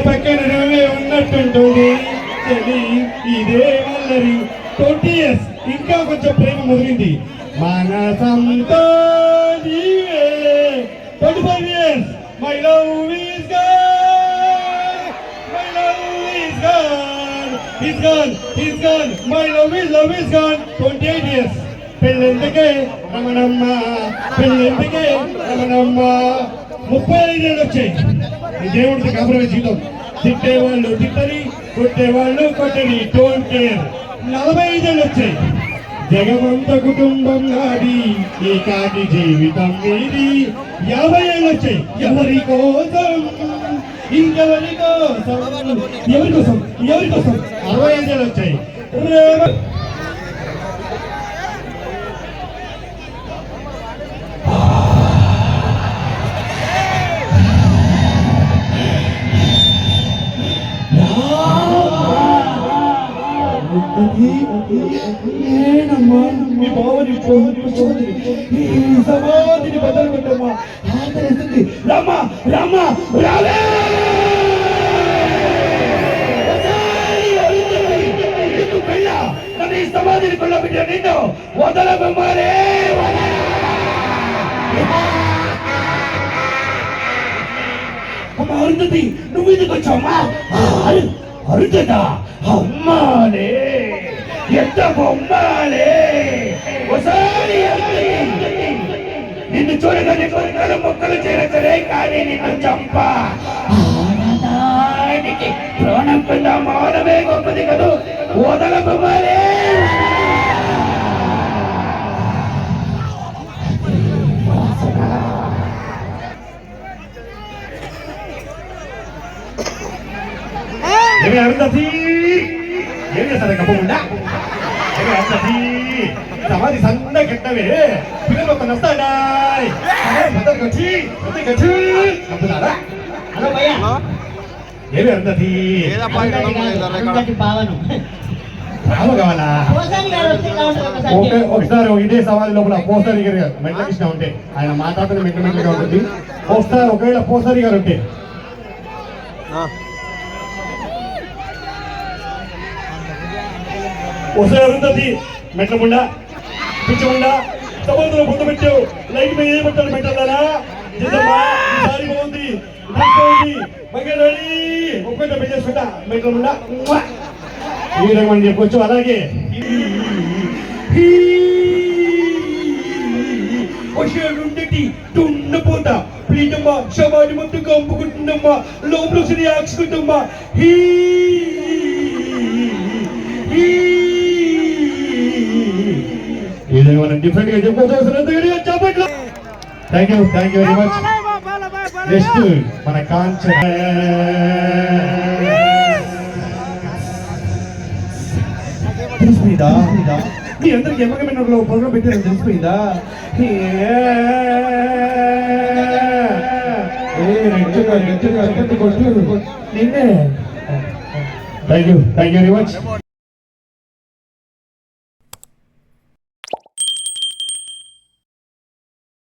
పక్కన నువ్వే ఉన్నట్టుంటుంది చెలి ఇదే వల్లరి 20 years ఇంకా కొంచెం ప్రేమ మొదలైంది మనసంతో నీవే 25 years my love is gone my love is gone he's gone my love is gone 28 years పెళ్ళెందుకే Ramanamma పెళ్ళెందుకే Ramanamma 35 ఏళ్ళు వచ్చాయి ఈ దేవుడికి కాపురమే జీవితం తిట్టేవాళ్ళు తిట్టని కొట్టేవాళ్ళు కొట్టని డోంట్ కేర్ 45 ఏళ్ళు వచ్చాయి జగమంత కుటుంబం నాది ఏకాకి జీవితం మీది 50 ఏళ్ళు వచ్చాయి ఎవరి కోసం ఇంకెవరి కోసం ఎవరి కోసం 65 ఏళ్ళు వచ్చాయి మీ బావని సమాధిని బదులు పెట్టమ్మా ఆదరిస్తుంది రమ్మ రమ్మ రాలే నన్ను ఈ సమాధిని కొల్లబెట్టిన నిన్ను వదల బొమ్మలే అమ్మ అరుంధతి నువ్వు ఎందుకు వచ్చావమ్మా అరుంధత అమ్మాలే ఎంత బొమ్మాలే ఒకసారి నిన్ను చూడగానే కొరకాల మొక్కలు చేరచలే కానీ నిన్ను చంప ఆనందానికి ప్రాణం పొంద మానవే గొప్పది కదూ వదల బొమ్మలే అరుంధతి ఏం చేస్తారా కప్పకుండా అరుంధతి సమాధి సన్న కట్టవే పిల్లలు ఒక నస్తాడాయ్ ఏమి అరుంధతి రామ కావాలా ఒకసారి ఇదే సమాధి లోపల పోసారి గారు మెట్ల కృష్ణ ఉంటే ఆయన మాట్లాడుతున్న మెట్లగా ఉంటుంది ఒకసారి ఒకవేళ పోసారి గారు ఉంటే ఒకసారి అరుంధతి మెట్లకుండా పిచ్చకుండా సముద్రంలో పొందు పెట్టావు లైట్ మీద ఏ పెట్టాలి పెట్టాలా సారీ బాగుంది మగడి ఒక్కొక్క పెట్టేసుకుంటా మెట్లకుండా ఈ విధంగా మనం చెప్పొచ్చు అలాగే వచ్చేటి దున్నపోతా ప్లీజమ్మా సమాధి మొత్తం కంపుకుంటుందమ్మా లోపల ఆక్షుకుంటమ్మా డిఫరెంట్ గా చెప్పవచ్చు thank you very much next మన కాంచన తెలిసిపోయిందా మీ అందరికి ఎమ్మకమైన ప్రోగ్రామ్ పెట్టారని తెలిసిపోయిందా నిన్నే థ్యాంక్ యూ వెరీ మచ్